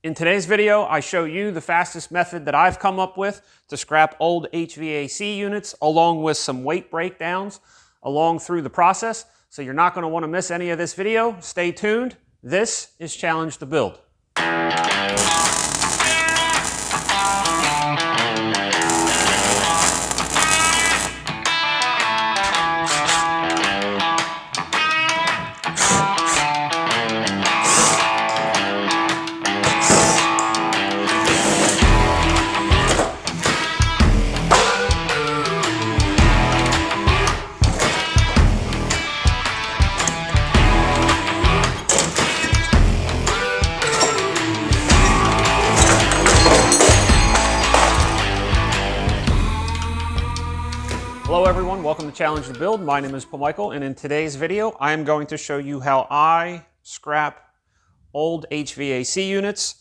In today's video, I show you the fastest method that I've come up with to scrap old HVAC units, along with some weight breakdowns along through the process. So you're not going to want to miss any of this video. Stay tuned. This is Challenge the Build. Hello everyone, welcome to Challenge the Build. My name is Paul Michael, and in today's video, I am going to show you how I scrap old HVAC units.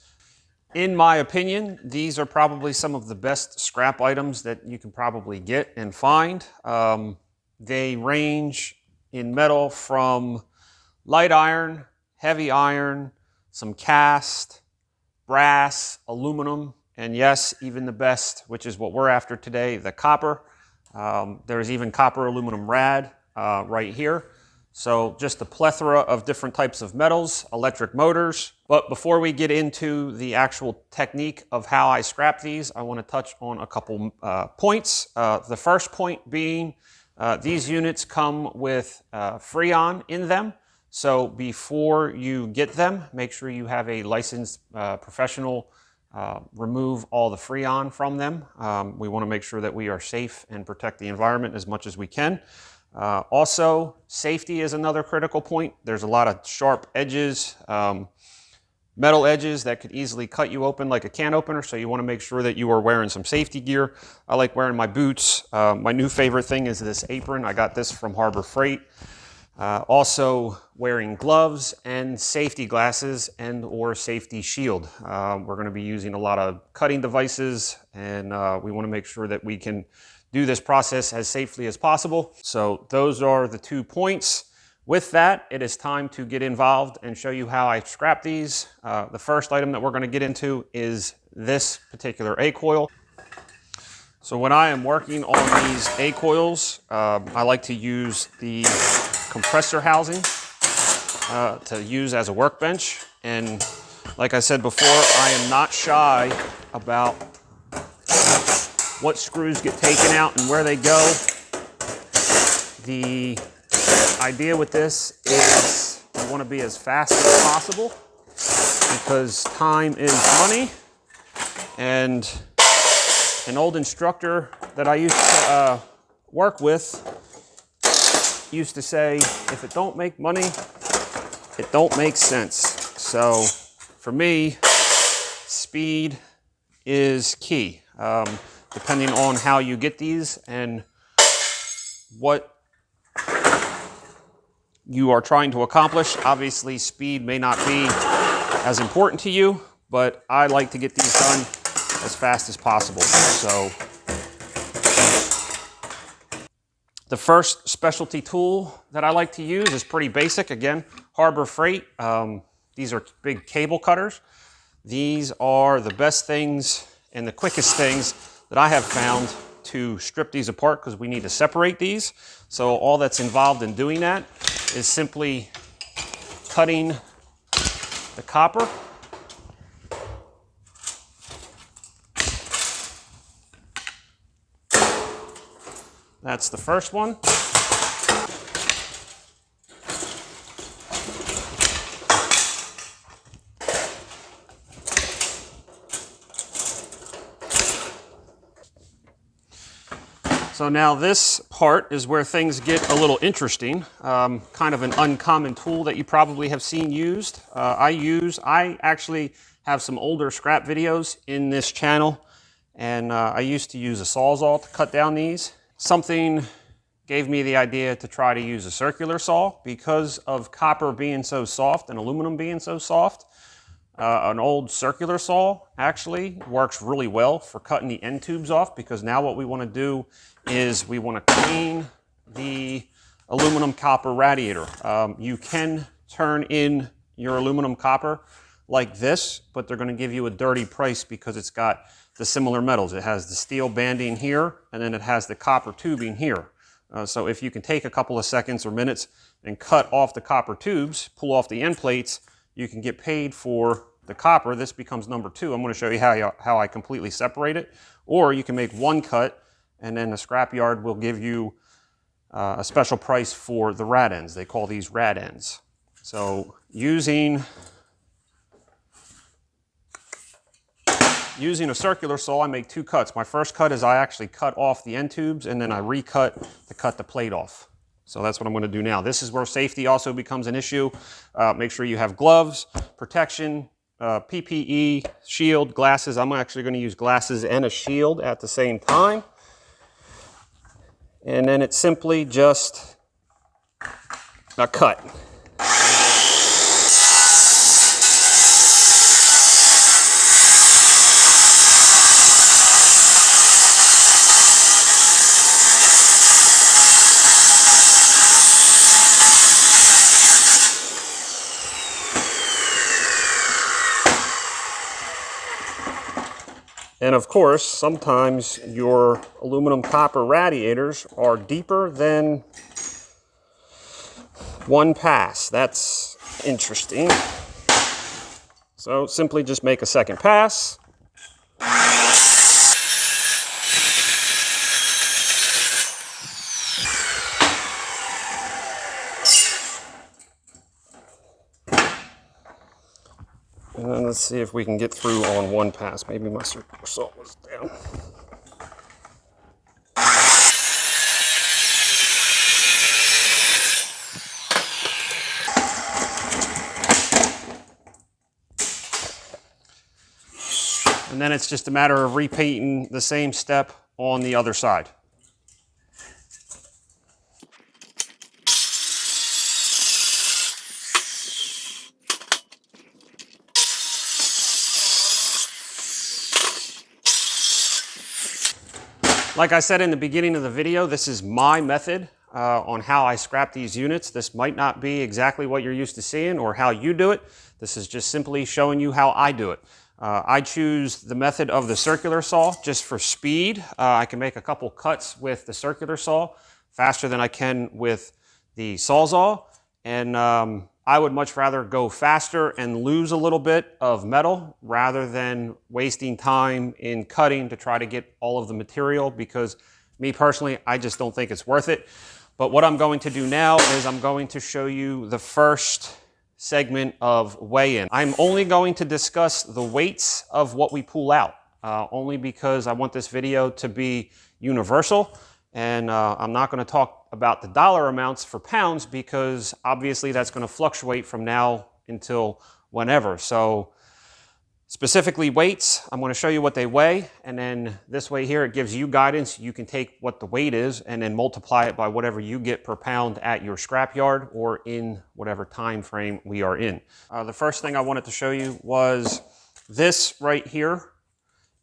In my opinion, these are probably some of the best scrap items that you can probably get and find. They range in metal from light iron, heavy iron, some cast, brass, aluminum, and yes, even the best, which is what we're after today, the copper. There's even copper aluminum rad right here. So just a plethora of different types of metals, electric motors. But before we get into the actual technique of how I scrap these, I want to touch on a couple points. The first point being these units come with Freon in them. So before you get them, make sure you have a licensed professional remove all the Freon from them. We want to make sure that we are safe and protect the environment as much as we can. Also, safety is another critical point. There's a lot of sharp edges, metal edges that could easily cut you open like a can opener, so you want to make sure that you are wearing some safety gear. I like wearing my boots. My new favorite thing is this apron. I got this from Harbor Freight. Also wearing gloves and safety glasses and or safety shield. We're going to be using a lot of cutting devices, and we want to make sure that we can do this process as safely as possible. So those are the 2 points. With that, it is time to get involved and show you how I scrap these. The first item that we're going to get into is this particular A-coil. So when I am working on these A-coils, I like to use the compressor housing to use as a workbench. And like I said before, I am not shy about what screws get taken out and where they go. The idea with this is you want to be as fast as possible because time is money. And an old instructor that I used to work with used to say, if it don't make money, it don't make sense. So for me, speed is key. Depending on how you get these and what you are trying to accomplish, obviously speed may not be as important to you, but I like to get these done as fast as possible. So the first specialty tool that I like to use is pretty basic. Again, Harbor Freight. These are big cable cutters. These are the best things and the quickest things that I have found to strip these apart because we need to separate these. So all that's involved in doing that is simply cutting the copper. That's the first one. So now this part is where things get a little interesting. Kind of an uncommon tool that you probably have seen used. I actually have some older scrap videos in this channel, and I used to use a Sawzall to cut down these. Something gave me the idea to try to use a circular saw because of copper being so soft and aluminum being so soft. An old circular saw actually works really well for cutting the end tubes off, because now what we want to do is we want to clean the aluminum copper radiator. You can turn in your aluminum copper like this, but they're going to give you a dirty price because it's got the similar metals. It has the steel banding here, and then it has the copper tubing here. So if you can take a couple of seconds or minutes and cut off the copper tubes, pull off the end plates, you can get paid for the copper. This becomes number 2. I'm going to show you how I completely separate it. Or you can make one cut, and then the scrapyard will give you a special price for the rad ends. They call these rad ends. So using a circular saw, I make 2 cuts. My first cut is I actually cut off the end tubes, and then I recut to cut the plate off. So that's what I'm going to do now. This is where safety also becomes an issue. Make sure you have gloves, protection, PPE, shield, glasses. I'm actually going to use glasses and a shield at the same time. And then it's simply just a cut. And of course, sometimes your aluminum copper radiators are deeper than 1 pass. That's interesting. So simply just make a second pass. And then let's see if we can get through on 1 pass. Maybe my circular saw was down. And then it's just a matter of repeating the same step on the other side. Like I said in the beginning of the video, this is my method on how I scrap these units. This might not be exactly what you're used to seeing or how you do it. This is just simply showing you how I do it. I choose the method of the circular saw just for speed. I can make a couple cuts with the circular saw faster than I can with the Sawzall. And I would much rather go faster and lose a little bit of metal rather than wasting time in cutting to try to get all of the material, because me personally, I just don't think it's worth it. But what I'm going to do now is I'm going to show you the first segment of weigh-in. I'm only going to discuss the weights of what we pull out, only because I want this video to be universal. And I'm not going to talk about the dollar amounts for pounds, because obviously that's going to fluctuate from now until whenever. So specifically weights, I'm going to show you what they weigh, and then this way here it gives you guidance. You can take what the weight is and then multiply it by whatever you get per pound at your scrapyard or in whatever time frame we are in. The first thing I wanted to show you was this right here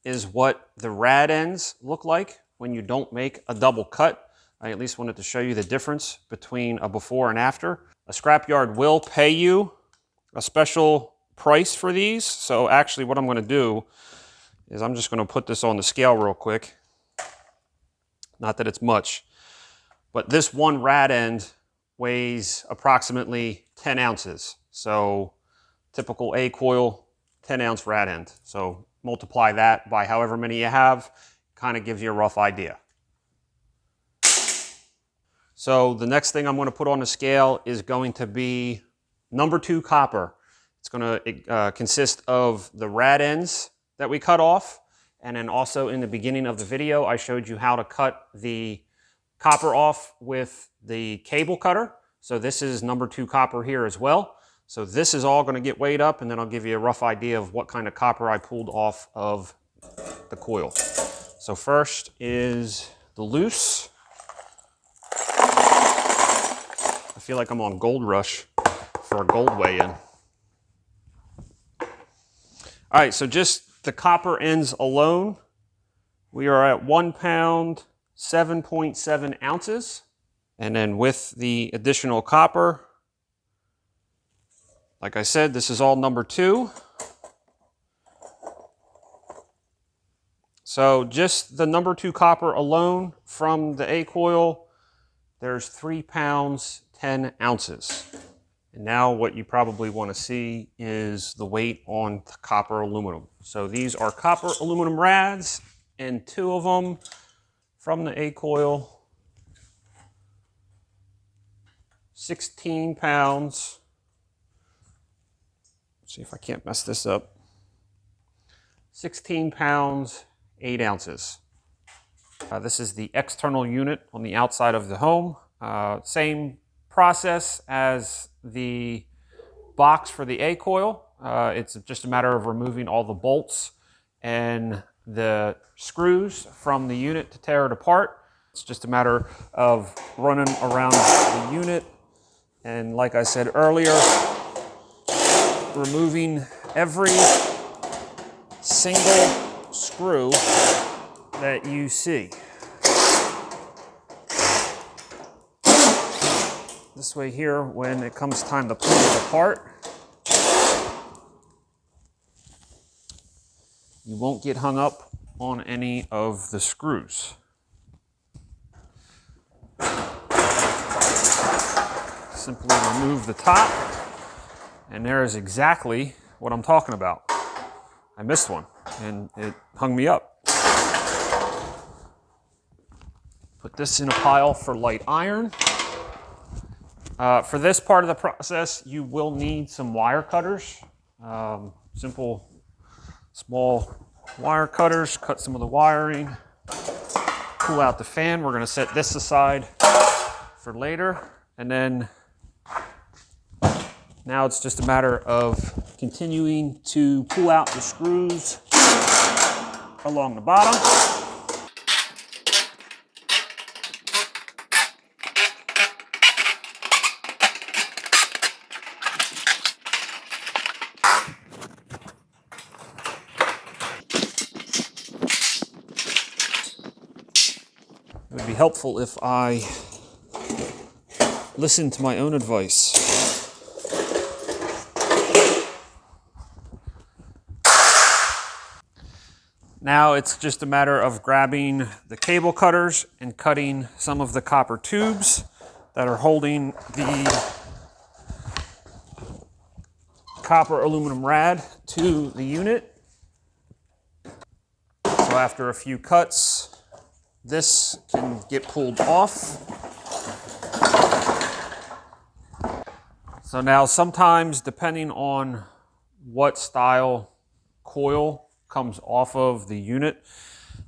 is what the rad ends look like when you don't make a double cut. I at least wanted to show you the difference between a before and after. A scrapyard will pay you a special price for these. So actually what I'm going to do is I'm just going to put this on the scale real quick. Not that it's much, but this one rad end weighs approximately 10 ounces. So typical A coil, 10-ounce rad end. So multiply that by however many you have, kind of gives you a rough idea. So the next thing I'm going to put on the scale is going to be number 2 copper. It's going to consist of the rad ends that we cut off, and then also in the beginning of the video I showed you how to cut the copper off with the cable cutter. So this is number 2 copper here as well. So this is all going to get weighed up, and then I'll give you a rough idea of what kind of copper I pulled off of the coil. So first is the loose. I feel like I'm on Gold Rush for a gold weigh-in. All right, so just the copper ends alone, we are at 1 pound, 7.7 ounces. And then with the additional copper, like I said, this is all number 2. So just the number 2 copper alone from the A coil, there's 3 pounds, 10 ounces. And now what you probably want to see is the weight on the copper aluminum. So these are copper aluminum rads, and 2 of them from the A coil, 16 pounds. Let's see if I can't mess this up. 16 pounds, 8 ounces. This is the external unit on the outside of the home. Same process as the box for the A coil. It's just a matter of removing all the bolts and the screws from the unit to tear it apart. It's just a matter of running around the unit and, like I said earlier, removing every single screw that you see. This way here, when it comes time to pull it apart, you won't get hung up on any of the screws. Simply remove the top, and there is exactly what I'm talking about. I missed one, and it hung me up. Put this in a pile for light iron. For this part of the process, you will need some wire cutters. Simple, small wire cutters. Cut some of the wiring. Pull out the fan. We're going to set this aside for later. And then now it's just a matter of continuing to pull out the screws along the bottom. It would be helpful if I listened to my own advice. Now it's just a matter of grabbing the cable cutters and cutting some of the copper tubes that are holding the copper aluminum rad to the unit. So after a few cuts, this can get pulled off. So now sometimes, depending on what style coil comes off of the unit,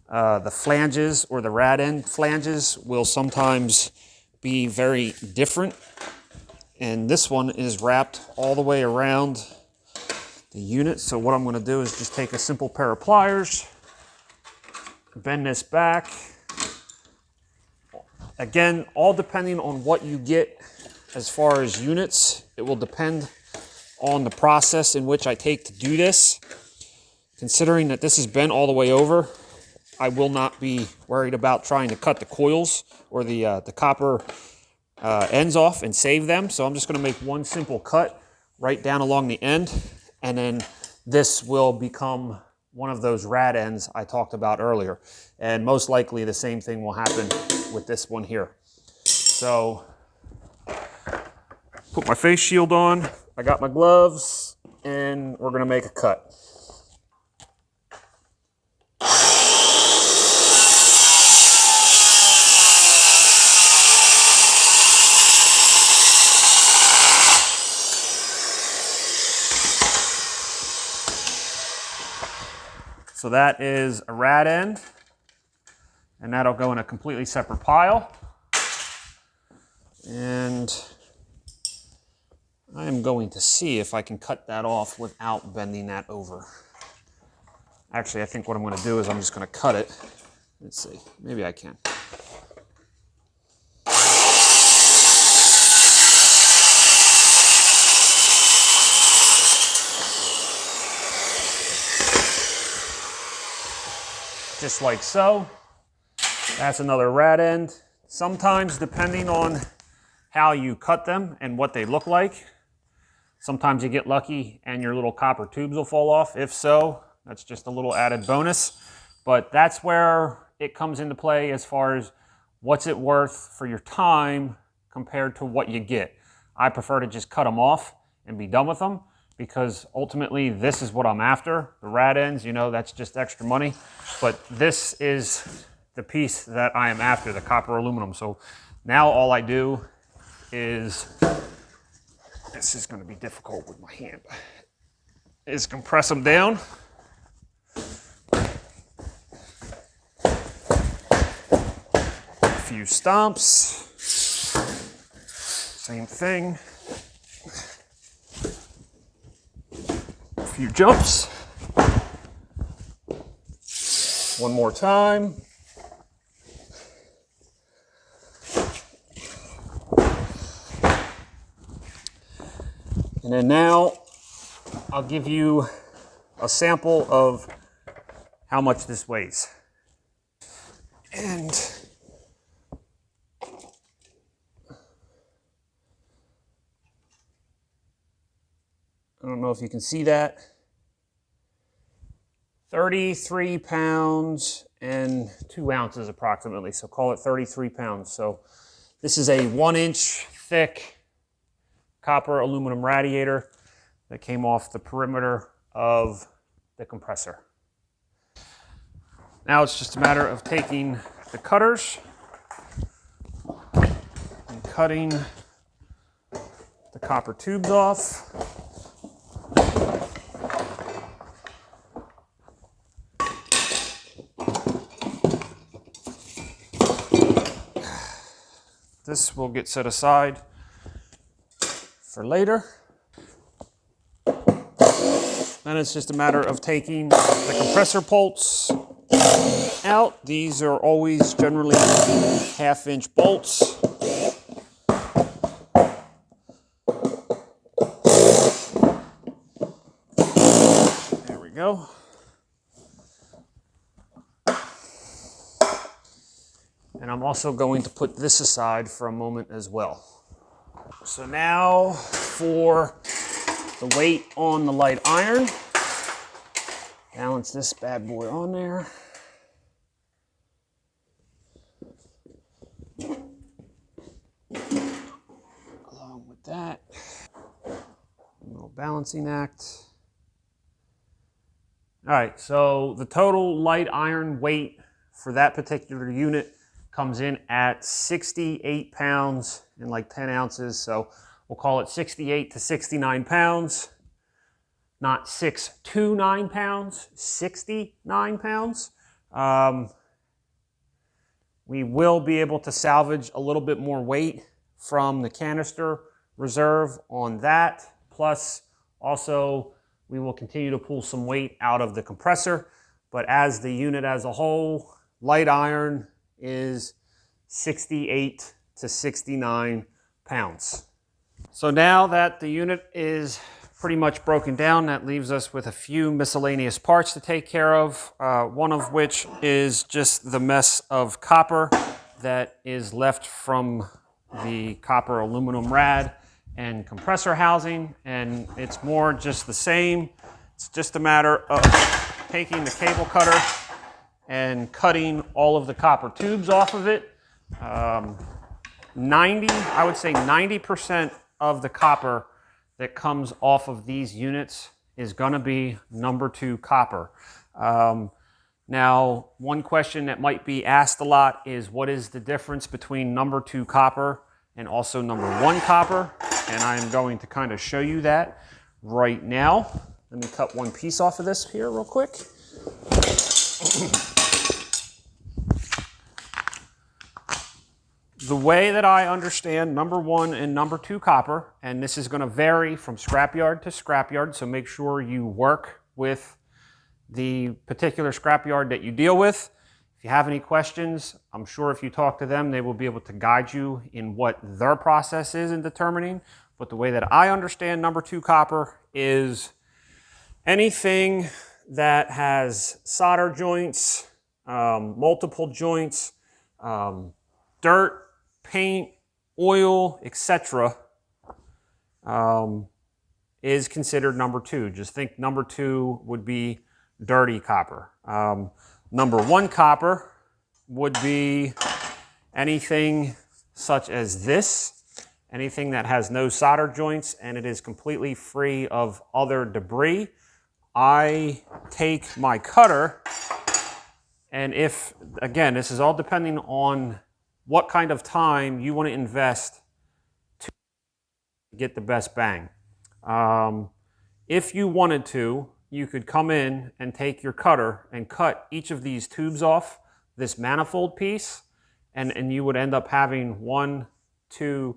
the flanges or the rad end flanges will sometimes be very different. And this one is wrapped all the way around the unit. So what I'm going to do is just take a simple pair of pliers, bend this back. Again, all depending on what you get as far as units. It will depend on the process in which I take to do this. Considering that this is bent all the way over, I will not be worried about trying to cut the coils or the copper ends off and save them. So I'm just going to make one simple cut right down along the end, and then this will become one of those rad ends I talked about earlier. And most likely the same thing will happen with this one here. So put my face shield on, I got my gloves, and we're going to make a cut. So that is a rad end, and that'll go in a completely separate pile. And I am going to see if I can cut that off without bending that over. Actually, I think what I'm going to do is I'm just going to cut it. Let's see, maybe I can. Just like so. That's another rad end. Sometimes, depending on how you cut them and what they look like, sometimes you get lucky and your little copper tubes will fall off. If so, that's just a little added bonus. But that's where it comes into play as far as what's it worth for your time compared to what you get. I prefer to just cut them off and be done with them, because ultimately this is what I'm after. The rad ends, you know, that's just extra money. But this is the piece that I am after, the copper aluminum. So now all I do is, this is going to be difficult with my hand, is compress them down. A few stomps. Same thing. A few jumps. One more time. And then now I'll give you a sample of how much this weighs. And I don't know if you can see that. 33 pounds and 2 ounces approximately, so call it 33 pounds. So this is a 1-inch thick copper aluminum radiator that came off the perimeter of the compressor. Now it's just a matter of taking the cutters and cutting the copper tubes off. This will get set aside for later. Then it's just a matter of taking the compressor bolts out. These are always generally 1/2-inch bolts. There we go. And I'm also going to put this aside for a moment as well. So now for the weight on the light iron. Balance this bad boy on there. Along with that, a little balancing act. All right, so the total light iron weight for that particular unit comes in at 68 pounds and like 10 ounces. So we'll call it 68 to 69 pounds, not 6 to 9 pounds, 69 pounds. We will be able to salvage a little bit more weight from the canister reserve on that. Plus, also, we will continue to pull some weight out of the compressor. But as the unit as a whole, light iron is 68 to 69 pounds. So now that the unit is pretty much broken down, that leaves us with a few miscellaneous parts to take care of, one of which is just the mess of copper that is left from the copper aluminum rad and compressor housing, and it's more just the same. It's just a matter of taking the cable cutter and cutting all of the copper tubes off of it. I would say 90% of the copper that comes off of these units is going to be number 2 copper. Now, one question that might be asked a lot is, what is the difference between number 2 copper and also number 1 copper? And I'm going to kind of show you that right now. Let me cut one piece off of this here real quick. The way that I understand number 1 and number 2 copper, and this is going to vary from scrapyard to scrapyard, so make sure you work with the particular scrapyard that you deal with. If you have any questions, I'm sure if you talk to them, they will be able to guide you in what their process is in determining. But the way that I understand number 2 copper is anything that has solder joints, multiple joints, dirt, paint, oil, etc. Is considered number 2. Just think number 2 would be dirty copper. Number 1 copper would be anything such as this, anything that has no solder joints and it is completely free of other debris. I take my cutter, and if, again, this is all depending on what kind of time you want to invest to get the best bang. If you wanted to, you could come in and take your cutter and cut each of these tubes off this manifold piece, and you would end up having 1, 2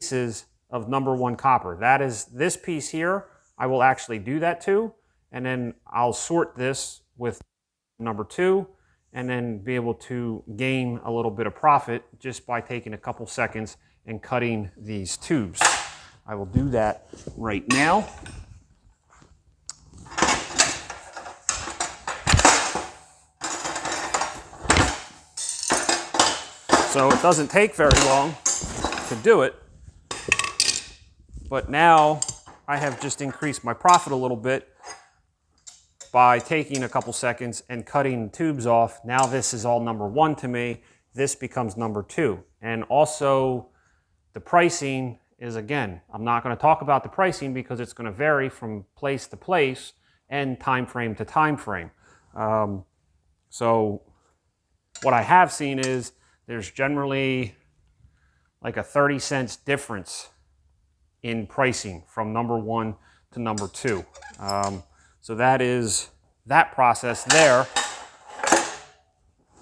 pieces of number 1 copper. That is this piece here. I will actually do that too, and then I'll sort this with number 2 and then be able to gain a little bit of profit just by taking a couple seconds and cutting these tubes. I will do that right now. So it doesn't take very long to do it, but now I have just increased my profit a little bit by taking a couple seconds and cutting tubes off. Now this is all number 1 to me. This becomes number 2. And also the pricing is, again, I'm not going to talk about the pricing because it's going to vary from place to place and time frame to time frame. So what I have seen is there's generally like a 30 cents difference in pricing from number 1 to number 2. So that is that process there.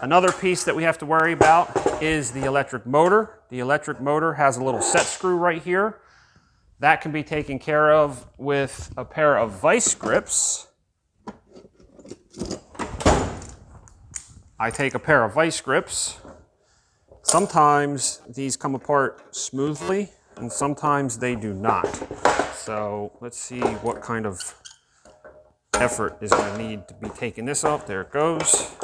Another piece that we have to worry about is the electric motor. The electric motor has a little set screw right here. That can be taken care of with a pair of vice grips. I take a pair of vice grips. Sometimes these come apart smoothly and sometimes they do not. So let's see what kind of effort is going to need to be taking this off. There it goes.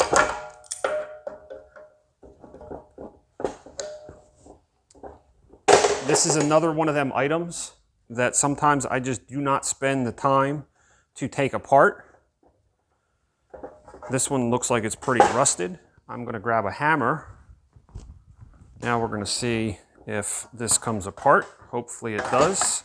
This is another one of them items that sometimes I just do not spend the time to take apart. This one looks like it's pretty rusted. I'm going to grab a hammer. Now we're going to see if this comes apart. Hopefully it does.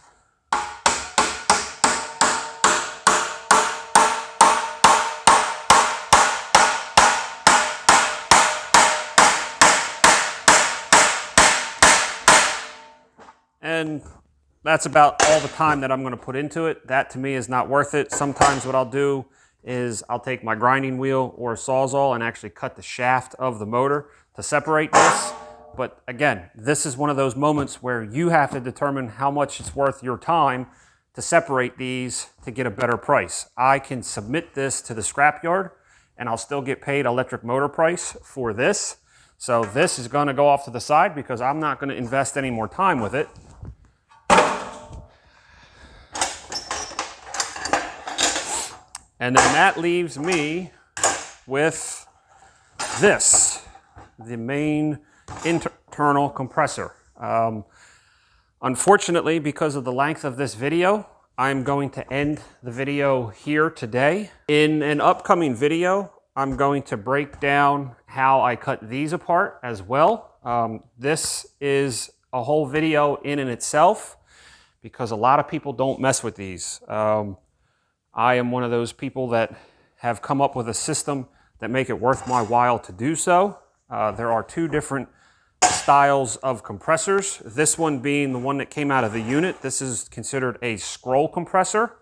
And that's about all the time that I'm going to put into it. That to me is not worth it. Sometimes what I'll do is I'll take my grinding wheel or a Sawzall and actually cut the shaft of the motor to separate this. But again, this is one of those moments where you have to determine how much it's worth your time to separate these to get a better price. I can submit this to the scrapyard and I'll still get paid electric motor price for this. So this is going to go off to the side because I'm not going to invest any more time with it. And then that leaves me with this, the main internal compressor. Unfortunately, because of the length of this video, I'm going to end the video here today. In an upcoming video, I'm going to break down how I cut these apart as well. This is a whole video in and itself because a lot of people don't mess with these. I am one of those people that have come up with a system that make it worth my while to do so. There are 2 different styles of compressors. This one being the one that came out of the unit. This is considered a scroll compressor.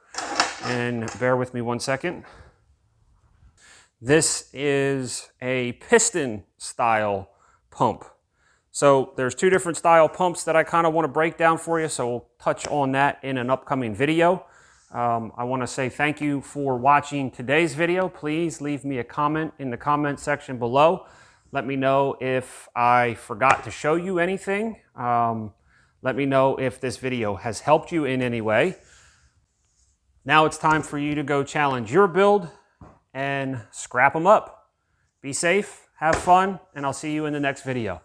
And bear with me one second. This is a piston style pump. So there's 2 different style pumps that I kind of want to break down for you. So we'll touch on that in an upcoming video. I want to say thank you for watching today's video. Please leave me a comment in the comment section below. Let me know if I forgot to show you anything. Let me know if this video has helped you in any way. Now it's time for you to go challenge your build and scrap them up. Be safe, have fun, and I'll see you in the next video.